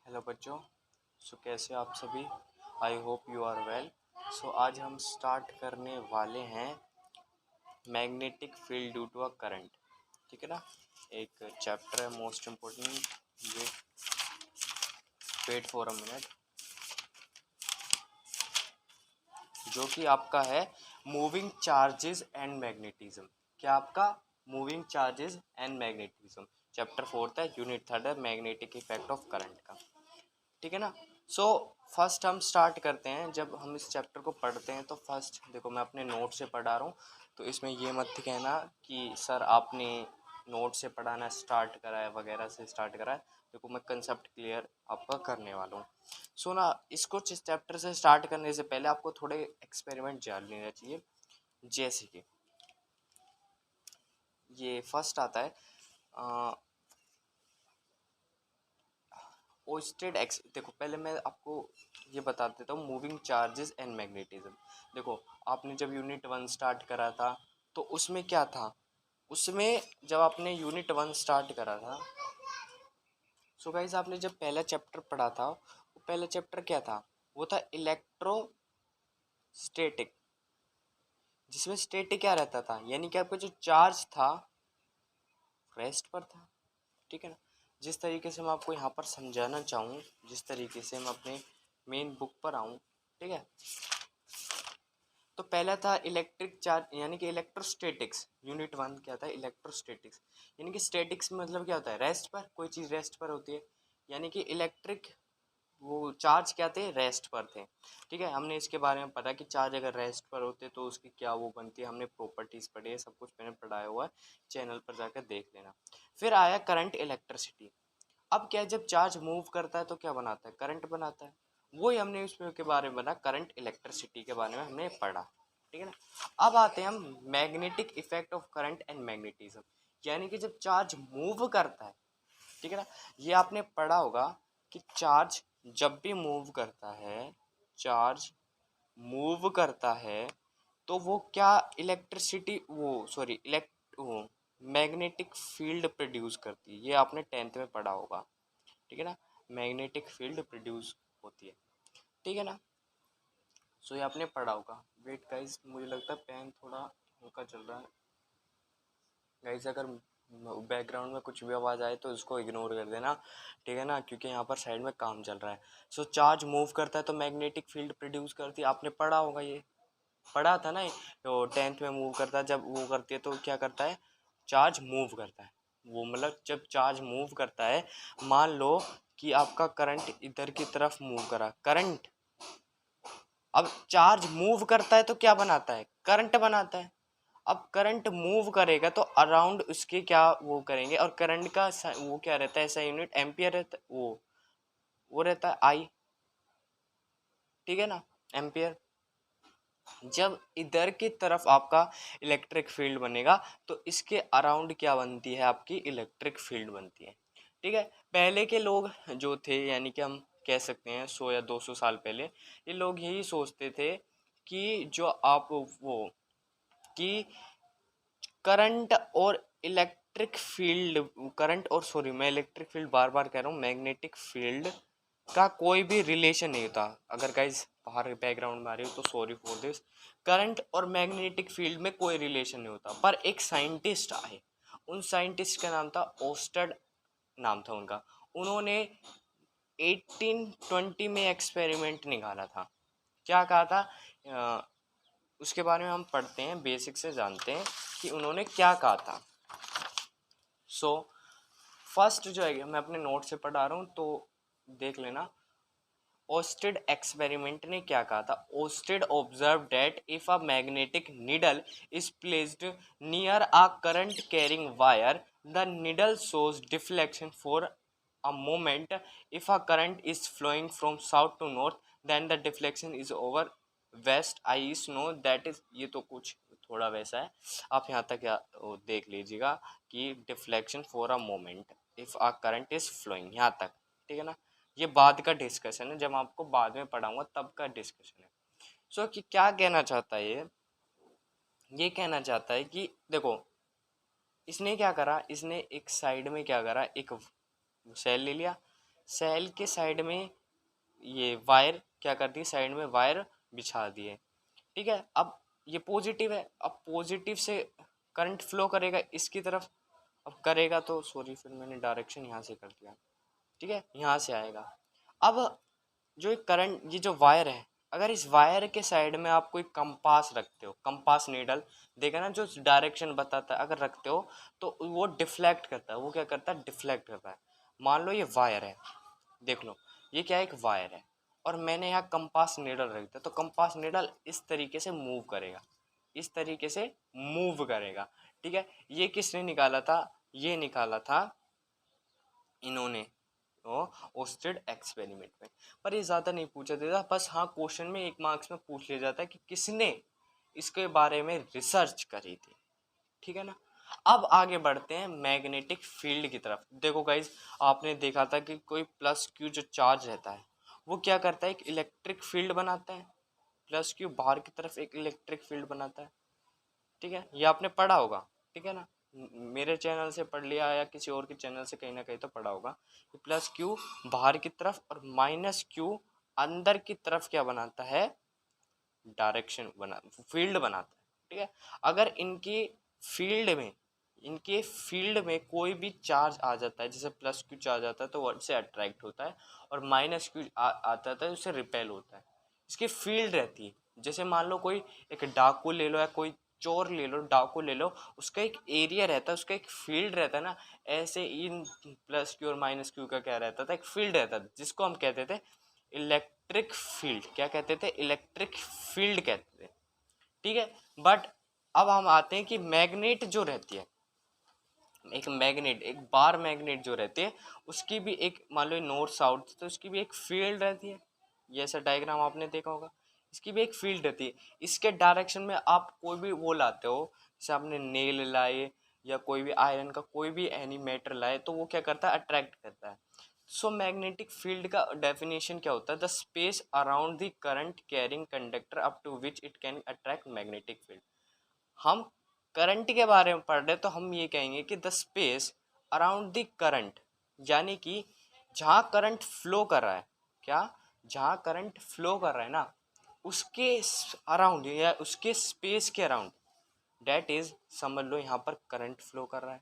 Hello बच्चों। कैसे हो आप सभी? I hope you are well. आज हम स्टार्ट करने वाले हैं magnetic field due to a current. ठीक है ना। एक चैप्टर है मोस्ट इम्पोर्टेंट। ये वेट फॉर अ मिनट, जो कि आपका है मूविंग चार्जेस एंड मैग्नेटिज्म। क्या आपका? Moving charges and magnetism. Chapter 4 है, यूनिट 3 है, मैग्नेटिक इफेक्ट ऑफ करंट का। ठीक है ना। सो फर्स्ट हम स्टार्ट करते हैं। जब हम इस चैप्टर को पढ़ते हैं तो फर्स्ट देखो, मैं अपने नोट से पढ़ा रहा हूँ, तो इसमें ये मत कहना कि सर आपने नोट से पढ़ाना स्टार्ट करा है वगैरह से स्टार्ट करा है। देखो, मैं कंसेप्ट क्लियर आपका करने वाला हूँ। सो ना, इसको इस चैप्टर से स्टार्ट करने से पहले आपको थोड़े एक्सपेरिमेंट जान लेना चाहिए। जैसे कि ये फर्स्ट आता है ओस्टेड एक्स। देखो, पहले मैं आपको ये बता देता हूँ मूविंग चार्जेस एंड मैग्नेटिज्म। देखो, आपने जब यूनिट 1 स्टार्ट करा था तो उसमें क्या था? उसमें जब आपने यूनिट 1 स्टार्ट करा था, सो गाइस, आपने जब पहला चैप्टर पढ़ा था, वो पहला चैप्टर क्या था? वो था इलेक्ट्रोस्टैटिक, जिसमें स्टैटिक क्या रहता था, यानी कि आपका जो चार्ज था रेस्ट पर था। ठीक है ना। जिस तरीके से मैं आपको यहाँ पर समझाना चाहूँ, जिस तरीके से मैं अपने मेन बुक पर आऊँ, ठीक है। तो पहला था इलेक्ट्रिक चार्ज, यानी कि इलेक्ट्रोस्टैटिक्स। यूनिट 1 क्या था? इलेक्ट्रोस्टैटिक्स। यानी कि स्टैटिक्स में मतलब क्या होता है? रेस्ट पर, कोई चीज़ रेस्ट पर होती है। यानी कि इलेक्ट्रिक वो चार्ज क्या थे? रेस्ट पर थे। ठीक है। हमने इसके बारे में पढ़ा कि चार्ज अगर रेस्ट पर होते तो उसकी क्या वो बनती है। हमने प्रॉपर्टीज पढ़ी है, सब कुछ मैंने पढ़ाया हुआ है, चैनल पर जाकर देख लेना। फिर आया करंट, इलेक्ट्रिसिटी। अब क्या है, जब चार्ज मूव करता है तो क्या बनाता है? करंट बनाता है। वही हमने उसमें के बारे में बना, करंट इलेक्ट्रिसिटी के बारे में हमने पढ़ा। ठीक है ना। अब आते हैं हम magnetic effect of current and magnetism. यानी कि जब चार्ज मूव करता है, ठीक है ना, ये आपने पढ़ा होगा कि चार्ज जब भी मूव करता है, चार्ज मूव करता है तो वो क्या इलेक्ट्रिसिटी वो सॉरी इलेक्ट वो मैग्नेटिक फील्ड प्रोड्यूस करती है। ये आपने 10th में पढ़ा होगा। ठीक है ना। मैग्नेटिक फील्ड प्रोड्यूस होती है। ठीक है ना। ये आपने पढ़ा होगा। वेट गाइस, मुझे लगता है पेन थोड़ा हल्का चल रहा है। गाइस, अगर बैकग्राउंड में कुछ भी आवाज़ आए तो इसको इग्नोर कर देना। ठीक है ना, क्योंकि यहाँ पर साइड में काम चल रहा है। चार्ज मूव करता है तो मैग्नेटिक फील्ड प्रोड्यूस करती है। आपने पढ़ा होगा, ये पढ़ा था ना। तो 10th में मूव करता है, जब वो करती है तो क्या करता है? चार्ज मूव करता है। वो मतलब जब चार्ज मूव करता है, मान लो कि आपका करंट इधर की तरफ मूव करा, करंट। अब चार्ज मूव करता है तो क्या बनाता है? करंट बनाता है। अब करंट मूव करेगा तो अराउंड उसके क्या वो करेंगे, और करंट का वो क्या रहता है? ऐसा यूनिट एम्पियर रहता है। वो रहता है आई। ठीक है ना, एम्पियर। जब इधर की तरफ आपका इलेक्ट्रिक फील्ड बनेगा तो इसके अराउंड क्या बनती है? आपकी इलेक्ट्रिक फील्ड बनती है। ठीक है। पहले के लोग जो थे, यानी कि हम कह सकते हैं 100 या 200 साल पहले, ये लोग यही सोचते थे कि जो आप वो कि करंट और इलेक्ट्रिक फील्ड, करंट और सॉरी, मैं इलेक्ट्रिक फील्ड बार बार कह रहा हूँ, मैग्नेटिक फील्ड का कोई भी रिलेशन नहीं होता। अगर गाइज बाहर बैकग्राउंड में आ रही हो तो सॉरी फॉर दिस। करंट और मैग्नेटिक फील्ड में कोई रिलेशन नहीं होता। पर एक साइंटिस्ट आए, उन साइंटिस्ट का नाम था ओस्टेड, नाम था उनका। उन्होंने 1820 में एक्सपेरिमेंट निकाला था। क्या कहा था? उसके बारे में हम पढ़ते हैं, बेसिक से जानते हैं कि उन्होंने क्या कहा था। फर्स्ट जो है, मैं अपने नोट से पढ़ा रहा हूँ तो देख लेना। ओस्टेड एक्सपेरिमेंट ने क्या कहा था? Oersted observe that if a magnetic needle is placed near a current carrying wire, the needle shows deflection for a moment. If a current is flowing from south to north, then the deflection is over west. I know that is, ये तो कुछ थोड़ा वैसा है, आप यहाँ तक देख लीजिएगा कि deflection for a moment if a current is flowing, यहाँ तक। ठीक है ना। ये बाद का डिस्कशन है, जब आपको बाद में पढ़ाऊंगा तब का डिस्कशन है। कि क्या कहना चाहता है ये कहना चाहता है कि देखो, इसने क्या करा, इसने एक साइड में क्या करा, एक सेल ले लिया। सेल के साइड में ये वायर क्या करती है, साइड में वायर बिछा दिए, ठीक है। अब ये पॉजिटिव है, अब पॉजिटिव से करंट फ्लो करेगा इसकी तरफ, अब करेगा तो सॉरी फिर मैंने डायरेक्शन यहाँ से कर दिया, ठीक है, यहाँ से आएगा। अब जो करंट, ये जो वायर है, अगर इस वायर के साइड में आप कोई कंपास रखते हो, कंपास नीडल देखा ना जो डायरेक्शन बताता है, अगर रखते हो तो वो डिफ्लेक्ट करता है, वो क्या करता है, डिफ्लेक्ट करता है। मान लो ये वायर है, देख लो ये क्या है, एक वायर है, और मैंने यहाँ कंपास नीडल रख दिया, तो कंपास नीडल इस तरीके से मूव करेगा, इस तरीके से मूव करेगा, ठीक है। ये किसने निकाला था, ये निकाला था इन्होंने ओस्टेड एक्सपेरिमेंट में। पर ये ज़्यादा नहीं पूछा जाता, बस हाँ क्वेश्चन में 1 मार्क्स में पूछ लिया जाता है कि किसने इसके बारे में रिसर्च करी थी, ठीक है ना। अब आगे बढ़ते हैं मैग्नेटिक फील्ड की तरफ। देखो गाइज, आपने देखा था कि कोई प्लस क्यू जो चार्ज रहता है वो क्या करता है, एक इलेक्ट्रिक फील्ड बनाता है, प्लस क्यू बाहर की तरफ एक इलेक्ट्रिक फील्ड बनाता है, ठीक है, ये आपने पढ़ा होगा, ठीक है ना। मेरे चैनल से पढ़ लिया या किसी और के चैनल से कहीं ना कहीं तो पढ़ा होगा कि प्लस क्यू बाहर की तरफ और माइनस क्यू अंदर की तरफ क्या बनाता है, डायरेक्शन बना, फील्ड बनाता है, ठीक है। अगर इनके फील्ड में कोई भी चार्ज आ जाता है, जैसे प्लस क्यू चार्ज आता है तो वो से अट्रैक्ट होता है, और माइनस क्यू आता है तो उससे रिपेल होता है। इसकी फील्ड रहती है, जैसे मान लो कोई एक डाकू ले लो या कोई चोर ले लो, डाकू ले लो, उसका एक एरिया रहता है, उसका एक फील्ड रहता है ना। ऐसे इन प्लस क्यू और माइनस क्यू का क्या रहता था, एक फील्ड रहता था जिसको हम कहते थे इलेक्ट्रिक फील्ड। क्या कहते थे, इलेक्ट्रिक फील्ड कहते थे, ठीक है। बट अब हम आते हैं कि मैग्नेट जो रहती है, एक मैग्नेट, एक बार मैग्नेट जो रहती है उसकी भी एक, मान लो नॉर्थ साउथ, तो उसकी भी एक फील्ड रहती है। ये ऐसा डायग्राम आपने देखा होगा, इसकी भी एक फील्ड रहती है। इसके डायरेक्शन में आप कोई भी वो लाते हो, जैसे आपने नेल लाए या कोई भी आयरन का कोई भी एनी मेटर लाए, तो वो क्या करता है, अट्रैक्ट करता है। सो मैग्नेटिक फील्ड का डेफिनेशन क्या होता है, the space around the current carrying conductor up to which it can attract magnetic field. हम करंट के बारे में पढ़ रहे तो हम ये कहेंगे कि the space around the current, यानी कि जहाँ करंट फ्लो कर रहा है, क्या, जहाँ करंट फ्लो कर रहा है ना, उसके अराउंड या उसके स्पेस के अराउंड, डेट इज, समझ लो यहाँ पर करंट फ्लो कर रहा है,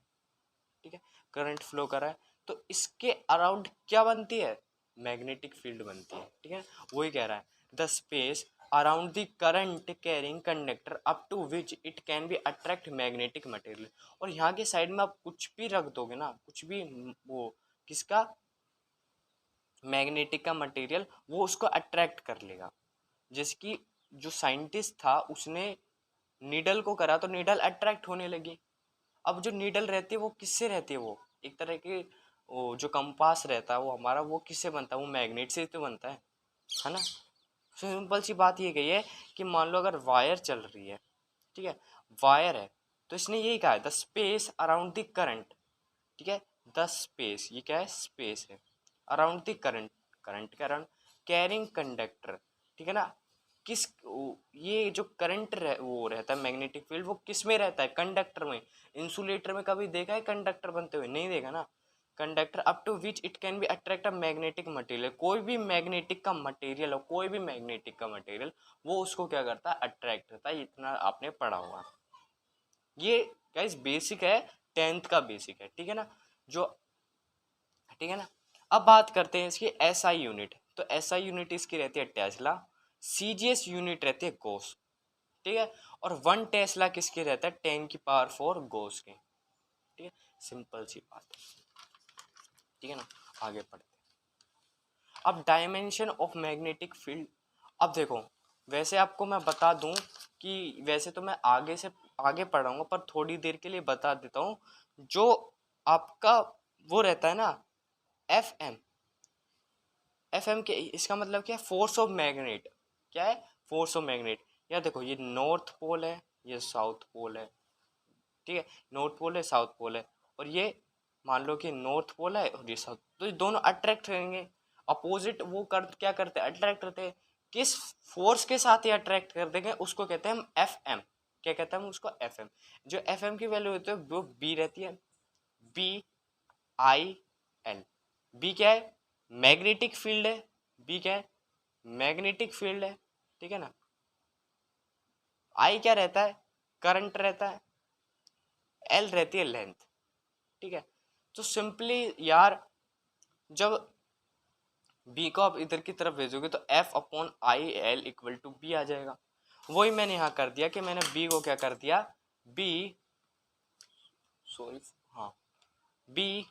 ठीक है, करंट फ्लो कर रहा है, तो इसके अराउंड क्या बनती है, मैग्नेटिक फील्ड बनती है, ठीक है। वही कह रहा है, the space around the current carrying conductor up to which it can be attract magnetic material. और यहाँ के साइड में आप कुछ भी रख दोगे ना, कुछ भी, वो किसका, मैग्नेटिक का मटेरियल, वो उसको अट्रैक्ट कर लेगा। जिसकी जो साइंटिस्ट था उसने नीडल को करा तो नीडल अट्रैक्ट होने लगी। अब जो नीडल रहती है वो किससे रहती है, वो एक तरह की, वो जो कंपास रहता है वो हमारा, वो किससे बनता है, वो मैग्नेट से तो बनता है ना। सिंपल सी बात ये कही है कि मान लो अगर वायर चल रही है, ठीक है, वायर है, तो इसने यही कहा है the space around the current, ठीक है, द स्पेस, ये क्या है, स्पेस है, अराउंड द करंट, करंट के अराउंड, कैरिंग कंडक्टर, ठीक है ना। किस, ये जो करंट वो रहता है मैग्नेटिक फील्ड, वो किस में रहता है, कंडक्टर में। इंसुलेटर में कभी देखा है कंडक्टर बनते हुए, नहीं देखा ना। Conductor up to which it can be attract a magnetic material, कोई भी मैग्नेटिक का मटेरियल हो, कोई भी मैग्नेटिक का मटेरियल, वो उसको क्या करता है, अट्रैक्ट करता है। इतना आपने पढ़ा होगा, ये गाइस बेसिक है, 10th का बेसिक है, ठीक है ना, जो, ठीक है ना। अब बात करते हैं इसकी एसआई यूनिट। तो एसआई यूनिट इसकी रहती है टेस्ला, सीजीएस यूनिट रहती है गोस, ठीक है, और 1 टेस्ला किसके रहता है, 10⁴ गोस के, ठीक है, सिंपल सी बात है, ठीक है ना। आगे पढ़ते हैं अब डायमेंशन ऑफ मैग्नेटिक फील्ड। अब देखो, वैसे आपको मैं बता दूं कि वैसे तो मैं आगे से आगे पढ़ाऊंगा, पर थोड़ी देर के लिए बता देता हूँ। जो आपका वो रहता है ना, एफ एम, एफ एम के, इसका मतलब क्या है, फोर्स ऑफ मैग्नेट, क्या है, फोर्स ऑफ मैग्नेट। यार देखो, ये नॉर्थ पोल है, ये साउथ पोल है, ठीक है, नॉर्थ पोल है, साउथ पोल है, और ये मान लो कि नॉर्थ पोल है और ये साउथ, तो ये दोनों अट्रैक्ट करेंगे, अपोजिट वो कर क्या करते हैं, अट्रैक्ट करते हैं। किस फोर्स के साथ ये अट्रैक्ट कर देंगे उसको कहते हैं हम एफ एम। क्या कहते हैं हम उसको, एफ एम। जो एफ एम की वैल्यू होती है वो बी रहती है, बी आई एल। बी क्या है, मैग्नेटिक फील्ड है, बी क्या है, मैग्नेटिक फील्ड है, ठीक है ना। आई क्या रहता है, करंट रहता है, एल रहती है लेंथ, ठीक है। तो सिंपली यार जब बी को आप इधर की तरफ भेजोगे तो F upon I L equal to B आ जाएगा। वही मैंने यहाँ कर दिया कि मैंने बी को क्या कर दिया, बी, सॉरी, हाँ, बी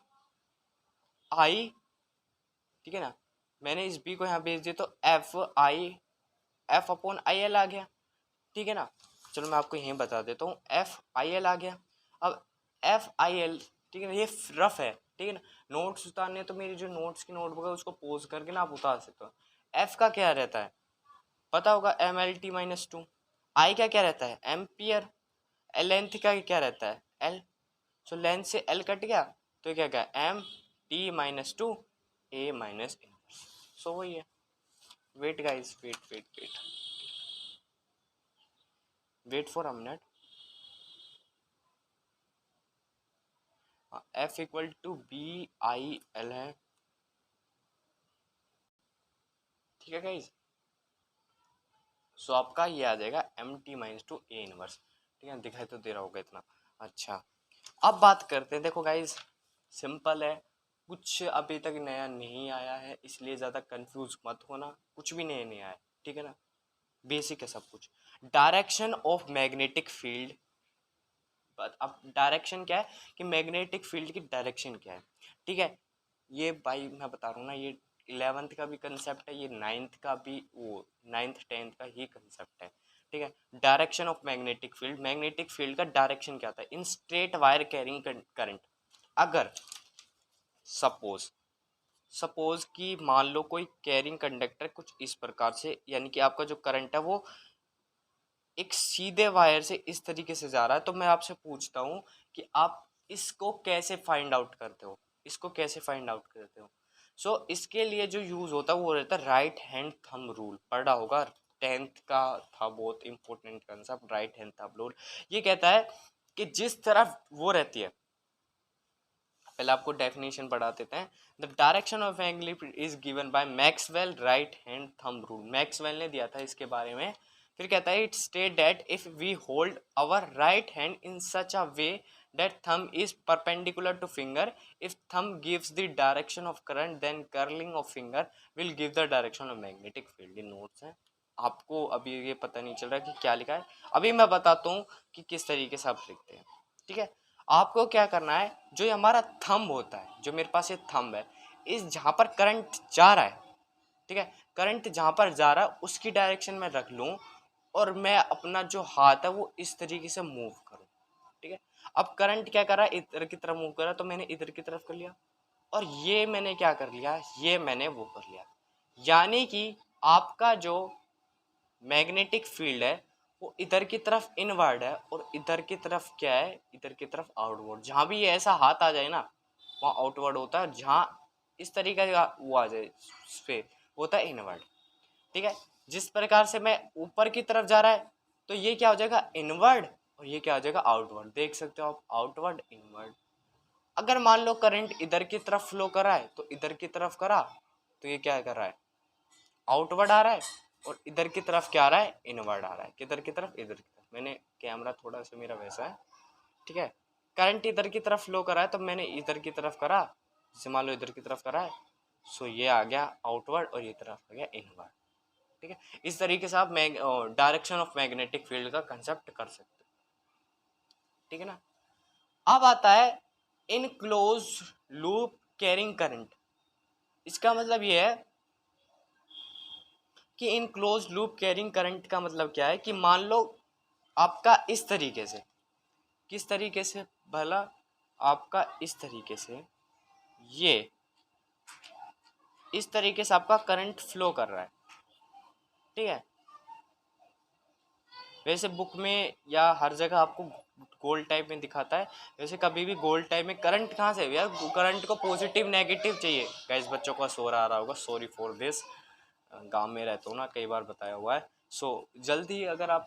आई, ठीक है ना, मैंने इस बी को यहाँ भेज दिया तो F I, F upon I L आ गया, ठीक है ना। चलो मैं आपको यहीं बता देता हूँ, एफ आई एल आ गया। अब एफ आई एल, ठीक है ना, ये रफ है, ठीक है ना। नोट्स उतारने तो मेरी जो नोट्स की नोटबुक है उसको पोज करके ना आप उतार सकते हो। एफ का क्या रहता है पता होगा, M L T minus two. I का क्या रहता है, एम्पियर। लेंथ का क्या रहता है, एल। सो लेंथ से एल कट गया तो क्या क्या, M T minus two A minus inverse. So वही है। Wait guys, wait wait wait wait for a minute. F equal to B I L है, ठीक है गाइस। सो आपका ये आ जाएगा M T minus two A inverse, ठीक है, दिखाई तो दे रहा होगा इतना। अच्छा, अब बात करते हैं, देखो गाइस सिंपल है, कुछ अभी तक नया नहीं आया है, इसलिए ज़्यादा कंफ्यूज मत होना, कुछ भी नया नहीं आया है, ठीक है ना, बेसिक है सब कुछ। डायरेक्शन ऑफ मैग्नेटिक फील्ड, अब डायरेक्शन क्या है कि मैग्नेटिक फील्ड की डायरेक्शन क्या है, ठीक है। ये भाई मैं बता रहा हूँ ना, ये 11th का भी कंसेप्ट है, ये 9th का भी, वो 9th 10th का ही कंसेप्ट है, ठीक है। Direction of magnetic field, magnetic field का डायरेक्शन क्या होता है in straight wire carrying current. अगर सपोज सपोज कि मान लो कोई कैरिंग कंडक्टर कुछ इस प्रकार से, यानी कि आपका जो करंट है वो एक सीधे वायर से इस तरीके से जा रहा है, तो मैं आपसे पूछता हूँ कि आप इसको कैसे फाइंड आउट करते हो, इसको कैसे फाइंड आउट करते हो। सो इसके लिए जो यूज होता है वो रहता है राइट हैंड थंब रूल, पढ़ा होगा 10th का था, बहुत important concept, right hand thumb rule. ये कहता है कि जिस तरफ वो रहती है, पहले आपको डेफिनेशन पढ़ा देते हैं। The direction of angle is given by Maxwell right hand thumb rule, Maxwell ने दिया था इसके बारे में। फिर कहता है it state that if we hold our right hand in such a way that thumb is perpendicular to finger, if thumb gives the direction of current then curling of finger will give the direction of magnetic field। ये notes हैं, आपको अभी ये पता नहीं चल रहा कि क्या लिखा है, अभी मैं बताता हूँ कि किस तरीके से आप लिखते हैं, ठीक है। आपको क्या करना है, जो ये हमारा थंब होता है, जो मेरे पास ये थंब है, इस जहाँ पर करंट जा रहा है, ठीक है, करंट जहाँ पर जा रहा है उसकी डायरेक्शन में रख लूँ और मैं अपना जो हाथ है वो इस तरीके से मूव करूँ, ठीक है। अब करंट क्या कर रहा है, इधर की तरफ मूव कर रहा है, तो मैंने इधर की तरफ कर लिया, और ये मैंने क्या कर लिया, ये मैंने वो कर लिया। यानी कि आपका जो मैग्नेटिक फील्ड है वो इधर की तरफ इनवर्ड है और इधर की तरफ क्या है, इधर की तरफ आउटवर्ड। जहाँ भी ये ऐसा हाथ आ जाए ना वहाँ आउटवर्ड होता है, जहाँ इस तरीके का वो आ जाए पे होता है इनवर्ड, ठीक है। जिस प्रकार से मैं ऊपर की तरफ जा रहा है तो ये क्या हो जाएगा, इनवर्ड, और ये क्या हो जाएगा, आउटवर्ड। देख सकते हो आप, आउटवर्ड इनवर्ड। अगर मान लो करंट इधर की तरफ फ्लो कर रहा है तो इधर की तरफ करा तो ये क्या कर रहा है, आउटवर्ड आ रहा है, और इधर की तरफ क्या आ रहा है, इनवर्ड आ रहा है। किधर की तरफ, इधर की तरफ। मैंने कैमरा थोड़ा सा मेरा वैसा है, ठीक है। करंट इधर की तरफ फ्लो करा है तो मैंने इधर की तरफ करा, जैसे मान लो इधर की तरफ करा है, सो ये आ गया आउटवर्ड और ये तरफ आ गया इनवर्ड, ठीक है। इस तरीके से आप डायरेक्शन ऑफ मैग्नेटिक फील्ड का कंसेप्ट कर सकते हो, ठीक है ना। अब आता है इनक्लोज लूप कैरिंग करंट। इसका मतलब ये है कि in close loop carrying current का मतलब क्या है कि मान लो आपका इस तरीके से, किस तरीके से भला, आपका इस तरीके से, ये इस तरीके से आपका करंट फ्लो कर रहा है, ठीक है। वैसे बुक में या हर जगह आपको गोल टाइप में दिखाता है, वैसे कभी भी गोल टाइप में करंट कहाँ से यार, करंट को पॉजिटिव नेगेटिव चाहिए। गाइस बच्चों का शोर आ रहा होगा, सॉरी फॉर दिस, गांव में रहता हूँ ना, कई बार बताया हुआ है। सो जल्दी अगर आप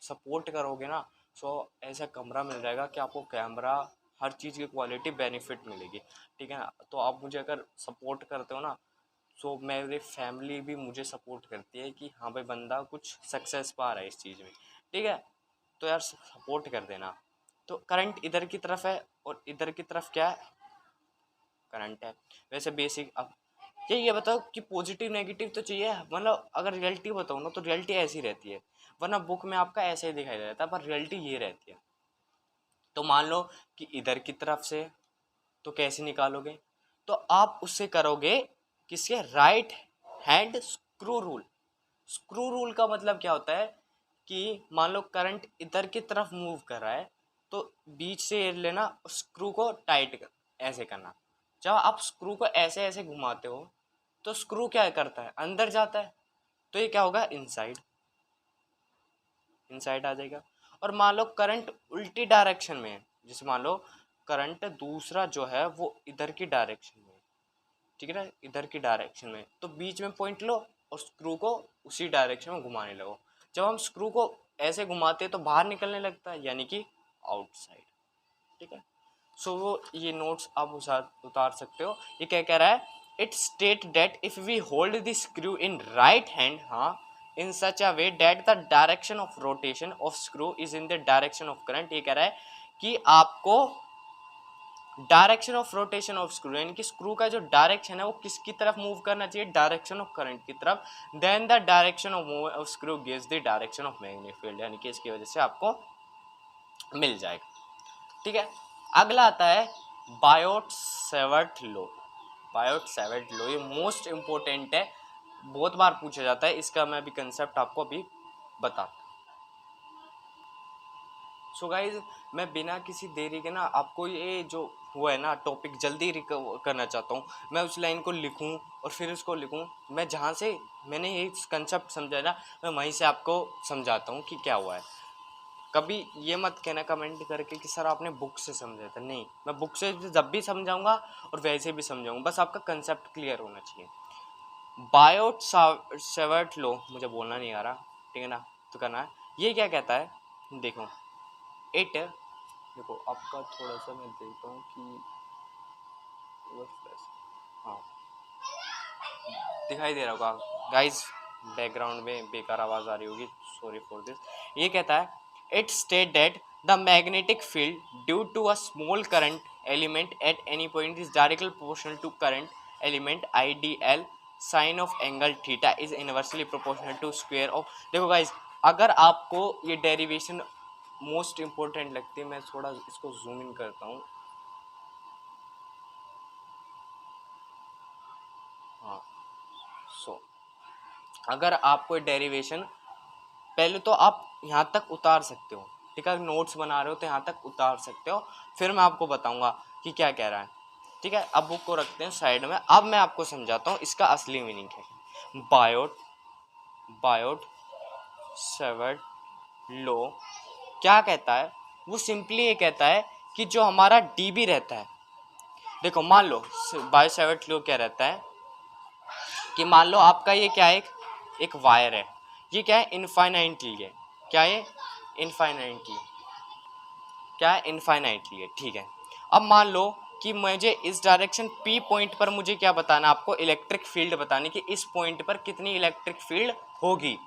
सपोर्ट करोगे ना, सो ऐसा कमरा मिल जाएगा कि आपको कैमरा हर चीज़ की क्वालिटी बेनिफिट मिलेगी, ठीक है ना। तो आप मुझे अगर सपोर्ट करते हो ना, सो मेरी फैमिली भी मुझे सपोर्ट करती है कि हाँ भाई बंदा कुछ सक्सेस पा रहा है इस चीज़ में, ठीक है। तो यार सपोर्ट कर देना। तो करंट इधर की तरफ है और इधर की तरफ क्या है, करंट है। वैसे बेसिक अब ये बताओ कि पॉजिटिव नेगेटिव तो चाहिए, मतलब अगर रियलिटी बताऊँ ना तो रियलिटी ऐसी रहती है, वरना बुक में आपका ऐसे ही दिखाई देता है, पर रियलिटी ये रहती है। तो मान लो कि इधर की तरफ से, तो कैसे निकालोगे, तो आप उससे करोगे किसके, right hand screw rule. Screw rule का मतलब क्या होता है कि मान लो करंट इधर की तरफ मूव कर रहा है, तो बीच से लेना, स्क्रू को टाइट कर, ऐसे करना। जब आप स्क्रू को ऐसे ऐसे घुमाते हो तो स्क्रू क्या करता है, अंदर जाता है, तो ये क्या होगा, इनसाइड, इनसाइड आ जाएगा। और मान लो करंट उल्टी डायरेक्शन में है, जैसे मान लो करंट दूसरा जो है वो इधर की डायरेक्शन में है, ठीक है ना, इधर की डायरेक्शन में, तो बीच में पॉइंट लो और स्क्रू को उसी डायरेक्शन में घुमाने लगो। जब हम स्क्रू को ऐसे घुमाते हैं तो बाहर निकलने लगता है, यानी कि आउटसाइड, ठीक है। सो वो ये नोट्स आप उतार सकते हो। ये क्या कह रहा है, it state that if we hold the screw in right hand, हाँ, in such a way that the direction of rotation of screw is in the direction of current. ये कह रहा है कि आपको direction of rotation of screw, यानी कि screw का जो डायरेक्शन है वो किसकी तरफ मूव करना चाहिए, डायरेक्शन ऑफ करंट की तरफ। Then the direction of move of screw gives the direction of magnetic field, यानी कि इसकी वजह से आपको मिल जाएगा, ठीक है। अगला आता है Biot Savart law. Biot Savart law ये मोस्ट इंपॉर्टेंट है, बहुत बार पूछा जाता है इसका, मैं अभी कंसेप्ट आपको अभी बता। सो गाइज मैं बिना किसी देरी के ना आपको ये जो हुआ है ना टॉपिक जल्दी रिकवर करना चाहता हूँ। मैं उस लाइन को लिखूँ और फिर उसको लिखूँ, मैं जहाँ से मैंने ये कंसेप्ट समझा ना मैं वहीं से आपको समझाता हूँ कि क्या हुआ है। कभी ये मत कहना कमेंट करके कि सर आपने बुक से समझा था, नहीं, मैं बुक से जब भी समझाऊंगा और वैसे भी समझाऊंगा, बस आपका कंसेप्ट क्लियर होना चाहिए। बायोट सेवर्ट लॉ, मुझे बोलना नहीं आ रहा, ठीक है ना, तो करना है। ये क्या कहता है, देखो इट, देखो आपका थोड़ा सा मैं देखता हूँ कि हाँ दिखाई दे रहा होगा गाइस, बैकग्राउंड में बेकार आवाज़ आ रही होगी, सॉरी फॉर दिस। ये कहता है it state that the magnetic field due to a small current element at any point is directly proportional to current element IDL sine of angle theta is inversely proportional to square of. देखो guys अगर आपको ये derivation most important लगती है, मैं थोड़ा इसको zoom in करता हूँ, हाँ। सो अगर आपको डेरिवेशन, पहले तो आप यहाँ तक उतार सकते हो, ठीक है, नोट्स बना रहे हो तो यहाँ तक उतार सकते हो, फिर मैं आपको बताऊंगा कि क्या कह रहा है, ठीक है। अब बुक को रखते हैं साइड में, अब मैं आपको समझाता हूँ इसका असली मीनिंग है। बायोट बायोट सेवर्ट लॉ क्या कहता है, वो सिंपली ये कहता है कि जो हमारा डीबी रहता है, देखो मान लो बायो सेवर्ट लॉ क्या रहता है कि मान लो आपका ये क्या है, एक वायर है, ये क्या है, इनफाइनाइटली है, क्या है, इनफाइनाइटली, क्या है, इनफाइनाइटली है, ठीक है। अब मान लो कि मुझे इस डायरेक्शन P पॉइंट पर मुझे क्या बताना, आपको इलेक्ट्रिक फील्ड बतानी कि इस पॉइंट पर कितनी इलेक्ट्रिक फील्ड होगी,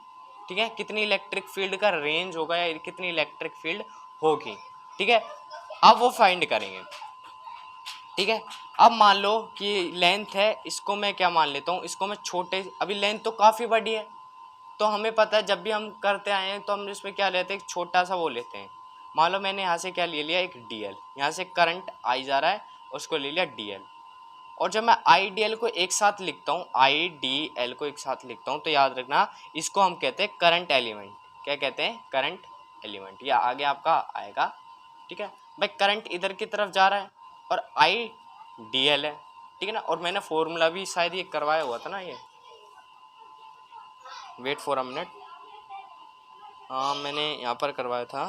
ठीक है, कितनी इलेक्ट्रिक फील्ड का रेंज होगा या कितनी इलेक्ट्रिक फील्ड होगी, ठीक है। अब वो फाइंड करेंगे, ठीक है। अब मान लो कि लेंथ है, इसको मैं क्या मान लेता हूँ, इसको मैं छोटे, अभी लेंथ तो काफ़ी बड़ी है, तो हमें पता है जब भी हम करते आए हैं तो हम इसमें क्या लेते हैं, एक छोटा सा वो लेते हैं। मान लो मैंने यहाँ से क्या ले लिया, एक DL, यहाँ से करंट आई जा रहा है, उसको ले लिया DL। और जब मैं IDL को एक साथ लिखता हूँ, IDL को एक साथ लिखता हूँ, तो याद रखना इसको हम कहते हैं करंट एलिमेंट। क्या कहते हैं, करंट एलिमेंट, या आगे आपका आएगा, ठीक है भाई। करंट इधर की तरफ जा रहा है और IDL है, ठीक है ना। और मैंने फॉर्मूला भी शायद ये करवाया हुआ था ना, ये वेट फॉर अ मिनट, हाँ मैंने यहाँ पर करवाया था,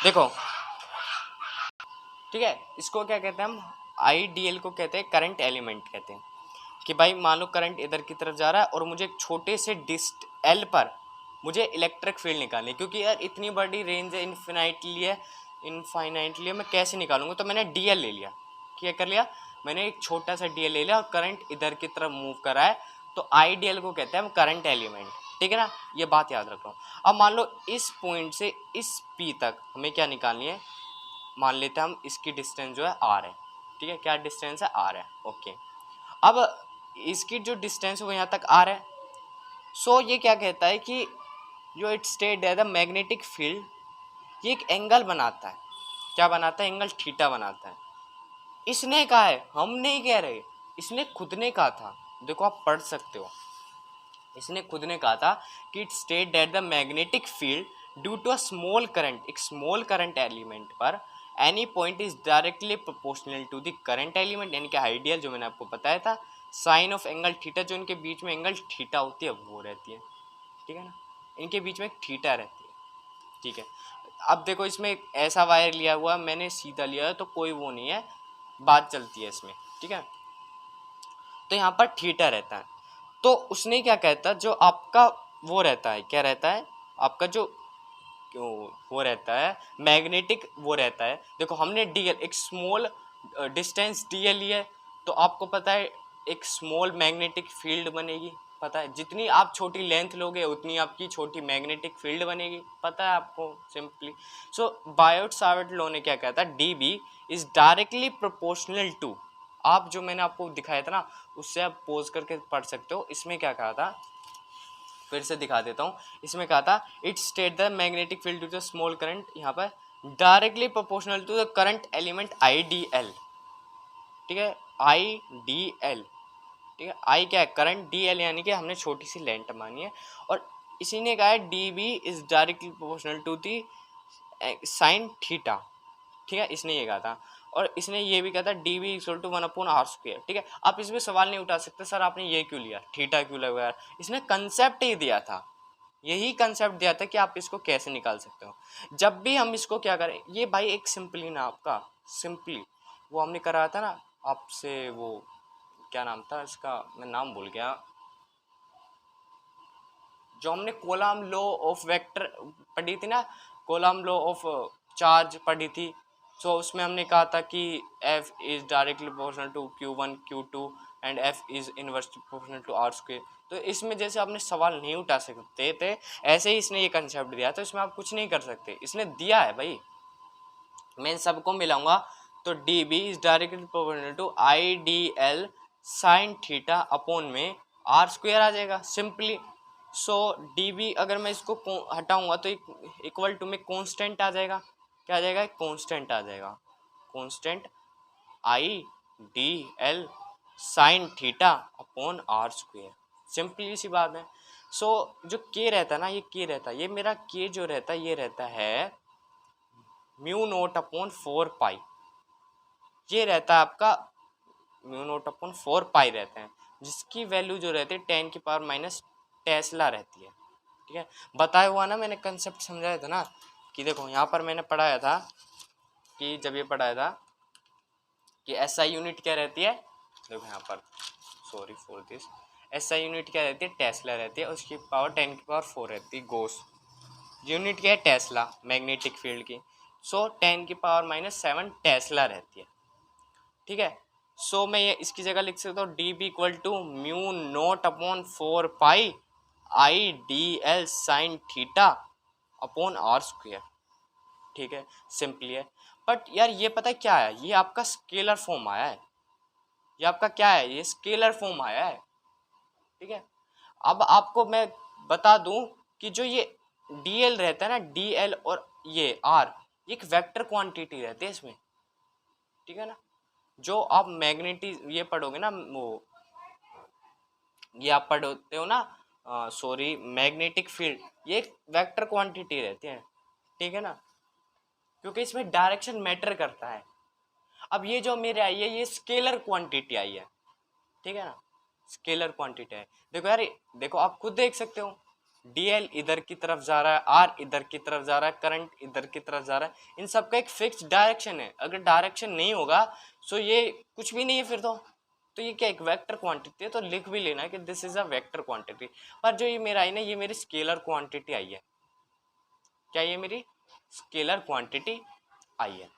देखो, ठीक है। इसको क्या कहते हैं हम, IDL को कहते हैं करंट एलिमेंट कहते हैं, कि भाई मान लो करंट इधर की तरफ जा रहा है और मुझे एक छोटे से डिस्ट L पर मुझे इलेक्ट्रिक फील्ड निकालनी, क्योंकि यार इतनी बड़ी रेंज है, इन्फिनाइटली है, इनफाइनाइटली मैं कैसे निकालूंगा, तो मैंने डी एल ले लिया, क्या कर लिया मैंने, एक छोटा सा डी एल ले लिया और करंट इधर की तरफ मूव करा है, तो आई डी एल को कहते हैं हम करंट एलिमेंट, ठीक है ना, ये बात याद रखो। अब मान लो इस पॉइंट से इस पी तक हमें क्या निकालनी है, मान लेते हैं हम इसकी डिस्टेंस जो है आर है, ठीक है, क्या डिस्टेंस है आर है, ओके। अब इसकी जो डिस्टेंस है वो यहाँ तक आर है, सो ये क्या कहता है कि जो इट स्टेट है द मैग्नेटिक फील्ड, ये एक एंगल बनाता है, क्या बनाता है, एंगल थीटा बनाता है। इसने कहा है, हम नहीं कह रहे, इसने खुद ने कहा था, देखो आप पढ़ सकते हो, इसने खुद ने कहा था कि it state that the magnetic field due to a small current, एक स्मॉल करंट एलिमेंट पर any point is directly proportional to the current element, यानी कि आइडियल जो मैंने आपको बताया था, साइन ऑफ एंगल थीटा, जो इनके बीच में एंगल थीटा होती है वो रहती है, ठीक है ना, इनके बीच में एक थीटा रहती है, ठीक है। अब देखो इसमें एक ऐसा वायर लिया हुआ, मैंने सीधा लिया है तो कोई वो नहीं है, बात चलती है इसमें, ठीक है। तो यहाँ पर थीटा रहता है, तो उसने क्या कहता, जो आपका वो रहता है, क्या रहता है आपका जो वो रहता है मैग्नेटिक, वो रहता है, देखो हमने डीएल एक स्मॉल डिस्टेंस डीएल लिया है, तो आपको पता है एक स्मॉल मैग्नेटिक फील्ड बनेगी, पता है, जितनी आप छोटी लेंथ लोगे उतनी आपकी छोटी मैग्नेटिक फील्ड बनेगी, पता है आपको simply. So Biot Savart law ने क्या कहता है, D B is directly proportional to, आप जो मैंने आपको दिखाया था ना उससे आप पोज करके पढ़ सकते हो, इसमें क्या कहा था, फिर से दिखा देता हूँ, इसमें कहा था it state the magnetic field to the small current, यहाँ पर directly proportional to the current element I D L, ठीक है, आई डी एल, ठीक है, आई क्या है करंट, डी एल यानी कि हमने छोटी सी लेंथ मानी है, और इसी ने कहा है D B is directly proportional to the sine theta, ठीक है, इसने ये कहा था, और इसने ये भी कहा था D B equal to 1/r², ठीक है। आप इसमें सवाल नहीं उठा सकते सर आपने ये क्यों लिया, थीटा क्यों लगाया, इसने कंसेप्ट ही दिया था, यही कंसेप्ट दिया था कि आप इसको कैसे निकाल सकते हो। जब भी हम इसको क्या करें, ये भाई एक सिंपली ना आपका सिंपली वो हमने कराया था ना आपसे, वो क्या नाम था इसका, मैं नाम भूल गया, जो हमने कोलम लॉ ऑफ वेक्टर पढ़ी थी ना, कोलम लॉ ऑफ चार्ज पढ़ी थी, सो उसमें हमने कहा था कि F is directly proportional to Q1 Q2 and F is inversely proportional to R²। तो इसमें जैसे आपने सवाल नहीं उठा सकते थे, ऐसे ही इसने ये कंसेप्ट दिया, तो इसमें आप कुछ नहीं कर सकते, इसने दिया है भाई, मैं इन सबको मिलाऊंगा, तो D B is directly proportional to I D L sine theta upon में R² आ जाएगा सिंपली। सो डी बी अगर मैं इसको हटाऊंगा तो इक्वल टू में कांस्टेंट आ जाएगा, क्या आ जाएगा, कांस्टेंट आ जाएगा, constant I D L sine theta upon R², simply सी बात है। सो जो के रहता है ना, ये के रहता है, ये मेरा के जो रहता है ये रहता है म्यू नोट अपॉन 4 पाई, ये रहता है आपका म्यू नोट अपॉन 4 पाई रहते हैं, जिसकी वैल्यू जो रहती है 10⁻⁻ टेस्ला रहती है, ठीक है। बताया हुआ ना मैंने, कंसेप्ट समझाया था ना, कि देखो यहाँ पर मैंने पढ़ाया था कि जब ये पढ़ाया था कि एसआई यूनिट क्या रहती है, देखो यहाँ पर, sorry for this, SI unit क्या रहती है, टेस्ला रहती है, उसकी पावर 10⁻⁴ रहती है, गोस यूनिट क्या है, टेस्ला मैग्नेटिक फील्ड की, सो 10⁻⁻7 टेस्ला रहती है, ठीक है। सो मैं ये इसकी जगह लिख सकता हूँ D B equal to mu naught upon 4 pi I D L sine theta upon R², ठीक है, सिंपली है। बट यार ये पता है क्या है, ये आपका स्केलर फॉर्म आया है, ये आपका क्या है, ये स्केलर फॉर्म आया है, ठीक है। अब आपको मैं बता दूं कि जो ये dl रहता है ना, dl और ये r, ये एक वेक्टर क्वांटिटी रहती है इसमें, ठीक है ना। जो आप मैग्नेटिक ये पढ़ोगे ना, वो ये आप पढ़ते हो ना, सॉरी मैग्नेटिक फील्ड, ये एक वेक्टर क्वांटिटी रहती है, ठीक है ना, क्योंकि इसमें डायरेक्शन मैटर करता है। अब ये जो मेरे आई है ये स्केलर क्वांटिटी आई है, ठीक है ना, स्केलर क्वांटिटी है। देखो यार, देखो आप खुद देख सकते हो, dl इधर की तरफ जा रहा है, r इधर की तरफ जा रहा है, करंट इधर की तरफ जा रहा है, इन सब का एक फिक्स डायरेक्शन है। अगर डायरेक्शन नहीं होगा तो ये कुछ भी नहीं है फिर तो ये क्या एक वेक्टर क्वांटिटी है, तो लिख भी लेना कि this is a vector quantity. पर जो ये मेरा आई ना, ये मेरी स्केलर क्वांटिटी आई है, क्या ये मेरी स्केलर क्वांटिटी आई है,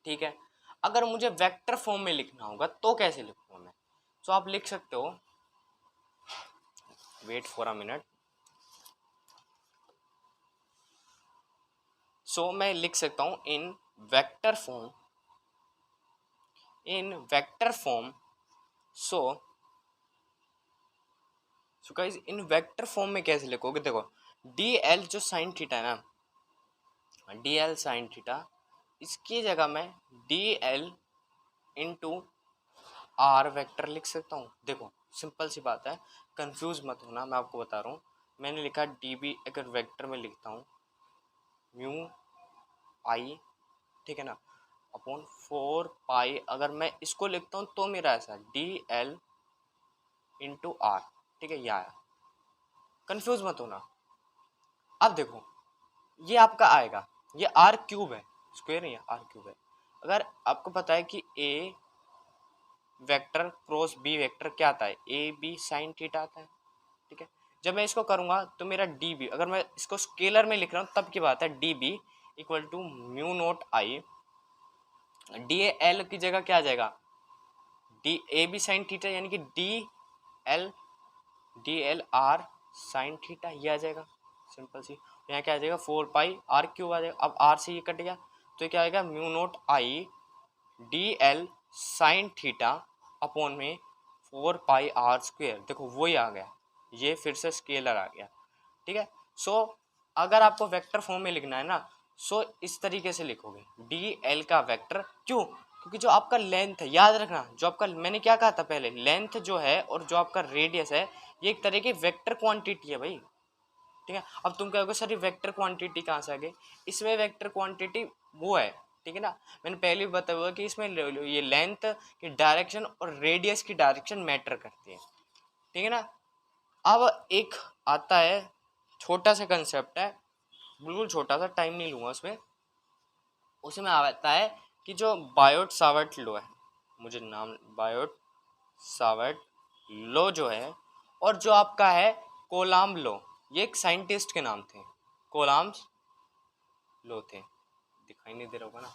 ठीक है। अगर मुझे वेक्टर फॉर्म में लिखना होगा तो कैसे लिखूंगा मैं? तो आप लिख सकते हो, wait for a minute. So मैं लिख सकता हूं in vector form, in vector form. So guys in vector form में कैसे लिखोगे? देखो डी एल जो साइन थीटा है ना, डी एल साइन थीटा, इसकी जगह मैं D L into R vector लिख सकता हूँ। देखो सिंपल सी बात है, कंफ्यूज मत होना, मैं आपको बता रहा हूँ। मैंने लिखा डी बी, अगर वेक्टर में लिखता हूँ म्यू आई, ठीक है ना, अपॉन 4 पाई, अगर मैं इसको लिखता हूँ तो मेरा ऐसा डी एल इंटू आर, ठीक है, ये आया। कंफ्यूज मत होना। अब देखो ये आपका आएगा, ये आर क्यूब है, स्क्वायर नहीं है, आर क्यूब है। अगर आपको पता है कि ए वेक्टर क्रॉस बी वेक्टर क्या आता है, ए बी साइन थीटा आता है, ठीक है। जब मैं इसको करूंगा तो मेरा डी बी, अगर मैं इसको स्केलर में लिख रहा हूँ तब की बात है, D B equal to mu naught I, D L की जगह क्या आ जाएगा, D A B sine theta, यानी कि D L R sine theta, ये आ जाएगा सिंपल सी। यहाँ क्या आ जाएगा 4 पाई आर क्यूब आ जाएगा। अब आर से ये कट गया तो ये क्या आएगा, mu naught I D L sine theta upon में 4 पाई आर स्क्वेयर। देखो वही आ गया, ये फिर से स्केलर आ गया, ठीक है। सो अगर आपको वेक्टर फॉर्म में लिखना है ना, सो इस तरीके से लिखोगे डी एल का वेक्टर। क्यों? क्योंकि जो आपका लेंथ है, याद रखना, जो आपका, मैंने क्या कहा था पहले, लेंथ जो है और जो आपका रेडियस है, ये एक तरह की वेक्टर क्वांटिटी है भाई, ठीक है। अब तुम कहोगे सर ये वेक्टर क्वांटिटी कहाँ से आ गई? इसमें वेक्टर क्वांटिटी वो है, ठीक है ना, मैंने पहले भी बताया हुआ कि इसमें ये लेंथ की डायरेक्शन और रेडियस की डायरेक्शन मैटर करती है, ठीक है ना। अब एक आता है छोटा सा कंसेप्ट है, बिल्कुल छोटा सा, टाइम नहीं लूंगा उसमें। उसमें आता है कि जो बायोट सावर्ट लॉ है, मुझे नाम, बायोट सावर्ट लॉ जो है, और जो आपका है कोलाम लॉ, ये एक साइंटिस्ट के नाम थे, कोलाम्स लॉ थे, दिखाई नहीं दे रहा होगा ना,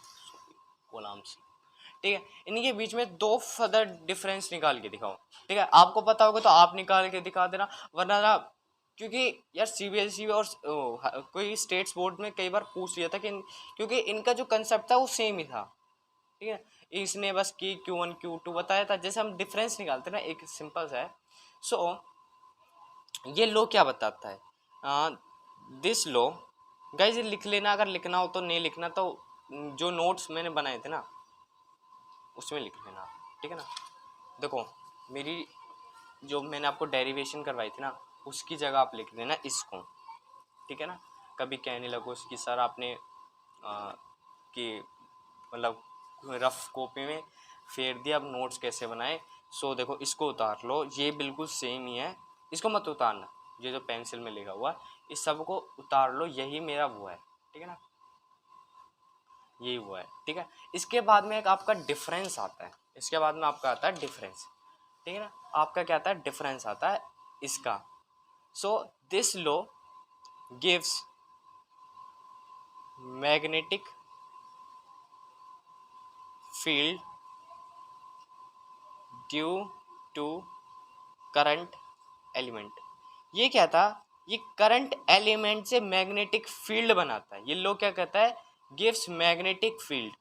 कोलाम्स, ठीक है। इनके बीच में दो फर्दर डिफरेंस निकाल के दिखाओ, ठीक है। आपको पता होगा तो आप निकाल के दिखा देना, वरना ना, क्योंकि यार सीबीएसई और कोई स्टेट्स बोर्ड में कई बार पूछ लिया था कि क्योंकि इनका जो कंसेप्ट था वो सेम ही था, ठीक है। इसने बस की Q1 Q2 बताया था, जैसे हम डिफरेंस निकालते हैं ना, एक सिंपल सा है। सो ये लो क्या बताता है, दिस लो, गाइस ये लिख लेना, अगर लिखना हो तो, नहीं लिखना तो जो नोट्स मैंने बनाए थे ना उसमें लिख लेना, ठीक है ना। देखो मेरी जो मैंने आपको डेरिवेशन करवाई थी ना, उसकी जगह आप लिख देना इसको, ठीक है ना। कभी कहने लगो कि सर आपने कि मतलब रफ कॉपी में फेर दिया, अब नोट्स कैसे बनाए। सो देखो इसको उतार लो, ये बिल्कुल सेम ही है, इसको मत उतारना, ये जो पेंसिल में लिखा हुआ इस सब को उतार लो, यही मेरा वो है, ठीक है ना, यही वो है, ठीक है। इसके बाद में एक आपका डिफरेंस आता है, इसके बाद में आपका आता है डिफरेंस, ठीक है ना। आपका क्या आता है, डिफरेंस आता है इसका। So this law gives magnetic field due to current element. ये क्या था, ये करंट एलिमेंट से मैग्नेटिक फील्ड बनाता है। ये लो क्या कहता है, गिव्स मैग्नेटिक फील्ड।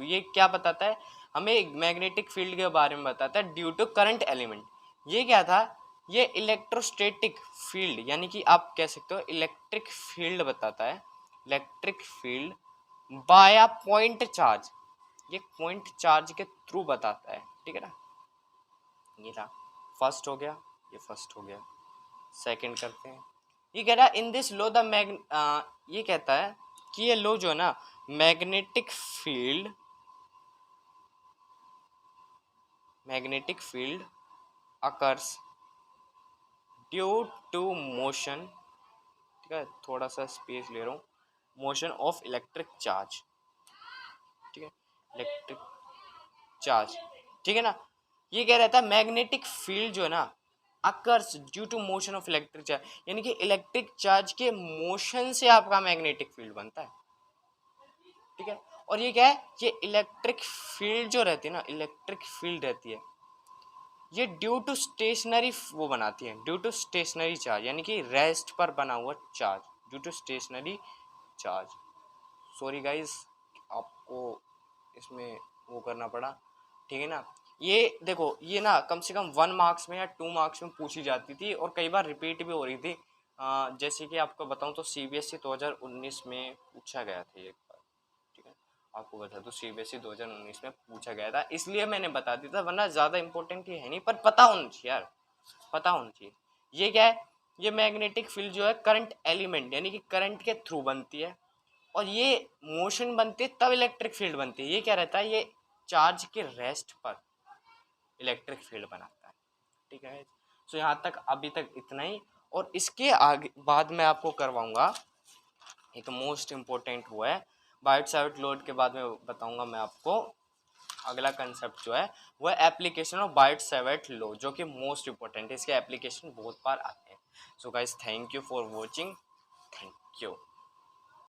ये क्या बताता है, हमें मैग्नेटिक फील्ड के बारे में बताता है ड्यू टू करंट एलिमेंट। ये क्या था, ये इलेक्ट्रोस्टैटिक फील्ड, यानी कि आप कह सकते हो इलेक्ट्रिक फील्ड बताता है, electric field by point charge, ये पॉइंट चार्ज के थ्रू बताता है, ठीक है ना। ये था फर्स्ट हो गया, ये फर्स्ट हो गया, सेकंड करते हैं। ये कह रहा है इन दिस लो द ये कहता है कि ये लो जो है ना, magnetic field occurs due to motion, ठीक है, थोड़ा सा स्पेस ले रहा हूँ, मोशन ऑफ इलेक्ट्रिक चार्ज, ठीक है, इलेक्ट्रिक चार्ज, ठीक है ना। ये कह रहा था मैग्नेटिक फील्ड जो है ना, occurs due to motion of electric charge, यानी कि इलेक्ट्रिक चार्ज के मोशन से आपका मैग्नेटिक फील्ड बनता है, ठीक है। और ये क्या है, ये इलेक्ट्रिक फील्ड जो रहती है ना, इलेक्ट्रिक फील्ड रहती है, ये ड्यू टू स्टेशनरी वो बनाती है, ड्यू टू स्टेशनरी चार्ज, यानी कि रेस्ट पर बना हुआ charge, due to stationary charge. Sorry guys, आपको इसमें वो करना पड़ा, ठीक है ना। ये देखो, ये ना कम से कम 1 मार्क्स में या 2 मार्क्स में पूछी जाती थी और कई बार रिपीट भी हो रही थी। जैसे कि आपको बताऊं तो सीबीएसई 2019 में पूछा गया था एक बार, ठीक है। आपको बता दूं सीबीएसई 2019 में पूछा गया था, इसलिए मैंने बता दिया था, वरना ज़्यादा इंपॉर्टेंट ही है नहीं, पर पता होना चाहिए यार, पता होना चाहिए। ये क्या है, ये मैग्नेटिक फील्ड जो है करंट एलिमेंट यानी कि करंट के थ्रू बनती है, और ये मोशन बनती है तब इलेक्ट्रिक फील्ड बनती है। ये क्या रहता है, ये चार्ज के रेस्ट पर इलेक्ट्रिक फील्ड बनाता है, ठीक है। सो यहाँ तक अभी तक इतना ही, और इसके आगे बाद में आपको करवाऊंगा एक मोस्ट इम्पोर्टेंट हुआ है बाइट साइट लोड के बाद में बताऊंगा मैं आपको। अगला कंसेप्ट जो है वो है एप्लीकेशन ऑफ बाइट साइट लो, जो कि मोस्ट इम्पोर्टेंट है, इसके एप्लीकेशन बहुत बार आते हैं। So guys, thank you for watching, thank you.